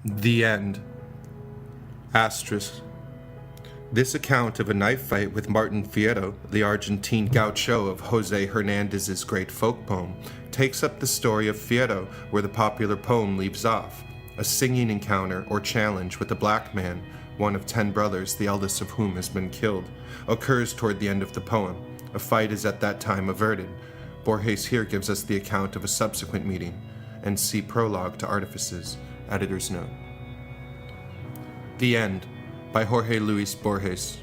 The end. Asterisk. This account of a knife fight with Martín Fierro, the Argentine gaucho of José Hernández's great folk poem, takes up the story of Fierro where the popular poem leaves off. A singing encounter or challenge with a black man, one of 10 brothers, the eldest of whom has been killed, occurs toward the end of the poem. A fight is at that time averted. Borges here gives us the account of a subsequent meeting, and see prologue to Artifices, editor's note. The End, by Jorge Luis Borges.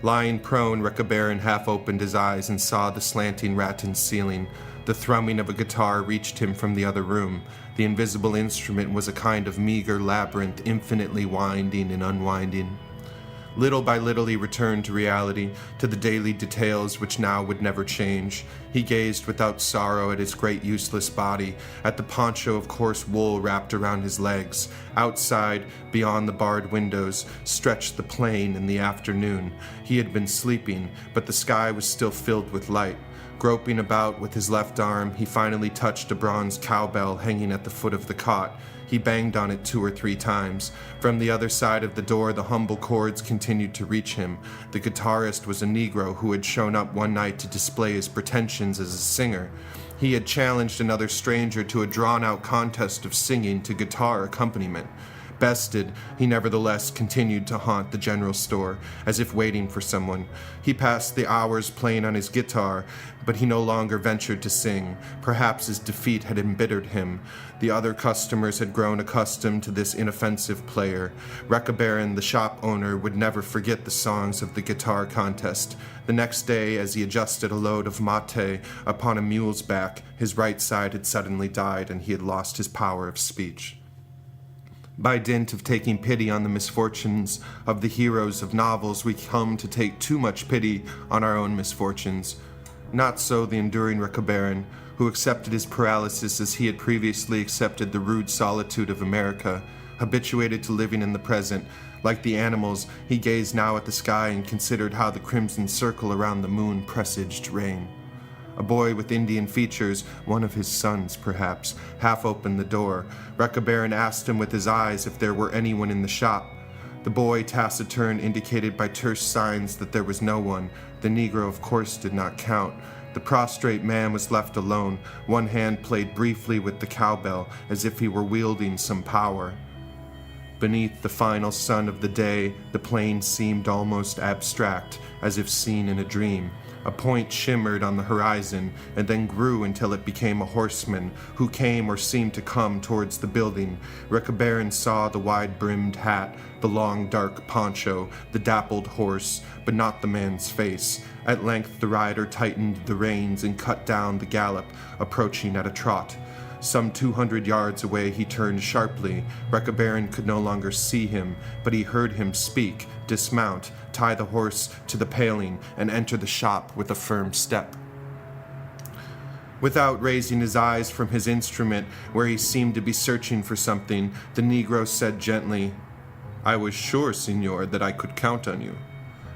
Lying prone, Recabarren half opened his eyes and saw the slanting rattan ceiling. The thrumming of a guitar reached him from the other room. The invisible instrument was a kind of meager labyrinth, infinitely winding and unwinding. Little by little he returned to reality, to the daily details which now would never change. He gazed without sorrow at his great useless body, at the poncho of coarse wool wrapped around his legs. Outside, beyond the barred windows, stretched the plain in the afternoon. He had been sleeping, but the sky was still filled with light. Groping about with his left arm, he finally touched a bronze cowbell hanging at the foot of the cot. He banged on it 2 or 3 times. From the other side of the door, the humble chords continued to reach him. The guitarist was a Negro who had shown up one night to display his pretensions as a singer. He had challenged another stranger to a drawn-out contest of singing to guitar accompaniment. Bested, he nevertheless continued to haunt the general store, as if waiting for someone. He passed the hours playing on his guitar, but he no longer ventured to sing. Perhaps his defeat had embittered him. The other customers had grown accustomed to this inoffensive player. Recabarren, the shop owner, would never forget the songs of the guitar contest. The next day, as he adjusted a load of mate upon a mule's back, his right side had suddenly died and he had lost his power of speech. By dint of taking pity on the misfortunes of the heroes of novels, we come to take too much pity on our own misfortunes. Not so the enduring Recabarren, who accepted his paralysis as he had previously accepted the rude solitude of America. Habituated to living in the present, like the animals, he gazed now at the sky and considered how the crimson circle around the moon presaged rain. A boy with Indian features, one of his sons perhaps, half opened the door. Recabarren asked him with his eyes if there were anyone in the shop. The boy, taciturn, indicated by terse signs that there was no one. The Negro, of course, did not count. The prostrate man was left alone. One hand played briefly with the cowbell, as if he were wielding some power. Beneath the final sun of the day, the plain seemed almost abstract, as if seen in a dream. A point shimmered on the horizon, and then grew until it became a horseman, who came or seemed to come towards the building. Recabarren saw the wide-brimmed hat, the long dark poncho, the dappled horse, but not the man's face. At length the rider tightened the reins and cut down the gallop, approaching at a trot. Some 200 yards away he turned sharply. Recabarren could no longer see him, but he heard him speak, dismount, tie the horse to the paling, and enter the shop with a firm step. Without raising his eyes from his instrument, where he seemed to be searching for something, the Negro said gently, "I was sure, senor, that I could count on you."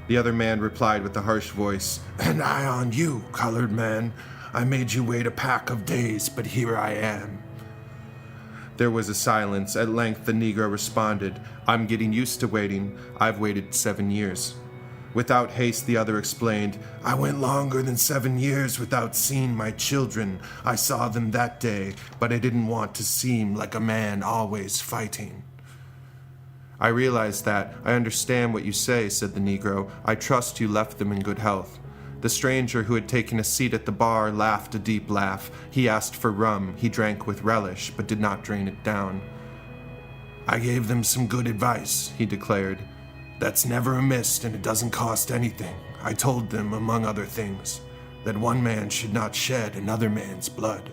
The other man replied with a harsh voice, "And I on you, colored man. I made you wait a pack of days, but here I am." There was a silence. At length the Negro responded, "I'm getting used to waiting. I've waited 7 years." Without haste the other explained, "I went longer than 7 years without seeing my children. I saw them that day, but I didn't want to seem like a man always fighting." "I realize that. I understand what you say," said the Negro. "I trust you left them in good health." The stranger who had taken a seat at the bar laughed a deep laugh. He asked for rum. He drank with relish, but did not drain it down. "I gave them some good advice," he declared. "That's never amiss, and it doesn't cost anything. I told them, among other things, that one man should not shed another man's blood."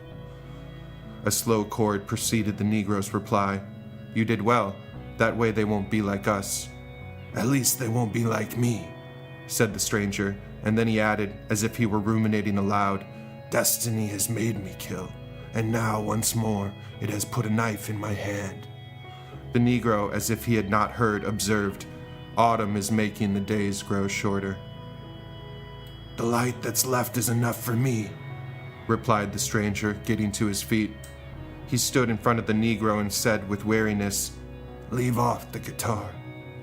A slow chord preceded the Negro's reply. "You did well. That way they won't be like us." "At least they won't be like me," said the stranger, and then he added, as if he were ruminating aloud, "Destiny has made me kill, and now, once more, it has put a knife in my hand." The Negro, as if he had not heard, observed, "Autumn is making the days grow shorter." "The light that's left is enough for me," replied the stranger, getting to his feet. He stood in front of the Negro and said with weariness, leave off the guitar.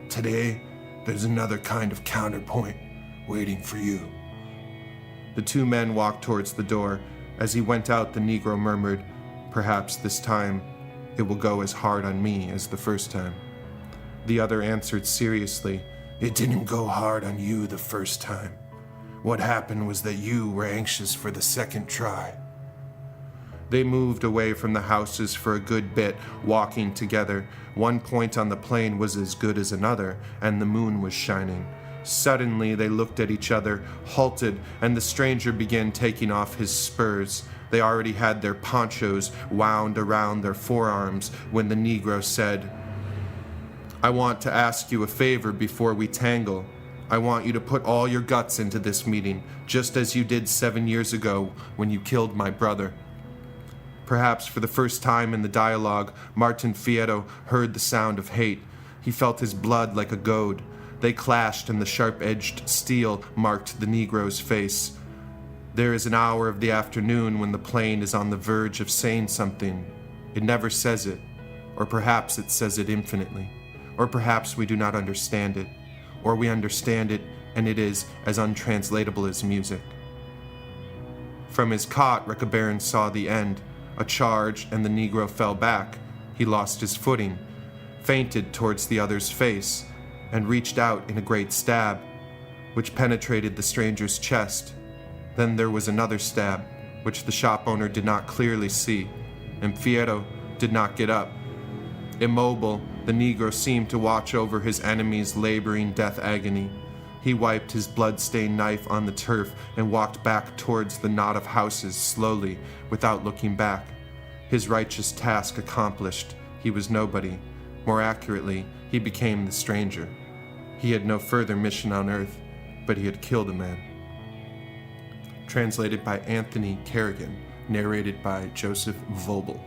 Today, there's another kind of counterpoint waiting for you." The two men walked towards the door. As he went out, the Negro murmured, "Perhaps this time it will go as hard on me as the first time." The other answered seriously, "It didn't go hard on you the first time. What happened was that you were anxious for the second try." They moved away from the houses for a good bit, walking together. One point on the plain was as good as another, and the moon was shining. Suddenly they looked at each other, halted, and the stranger began taking off his spurs. They already had their ponchos wound around their forearms when the Negro said, "I want to ask you a favor before we tangle. I want you to put all your guts into this meeting, just as you did 7 years ago when you killed my brother." Perhaps for the first time in the dialogue, Martín Fierro heard the sound of hate. He felt his blood like a goad. They clashed, and the sharp-edged steel marked the Negro's face. There is an hour of the afternoon when the plain is on the verge of saying something. It never says it, or perhaps it says it infinitely, or perhaps we do not understand it, or we understand it and it is as untranslatable as music. From his cot, Recabarren saw the end. A charge, and the Negro fell back. He lost his footing, fainted towards the other's face, and reached out in a great stab, which penetrated the stranger's chest. Then there was another stab, which the shop owner did not clearly see, and Fierro did not get up. Immobile, the Negro seemed to watch over his enemy's laboring death agony. He wiped his blood-stained knife on the turf and walked back towards the knot of houses slowly, without looking back. His righteous task accomplished, he was nobody. More accurately, he became the stranger. He had no further mission on earth, but he had killed a man. Translated by Anthony Kerrigan, narrated by Joseph Vogel.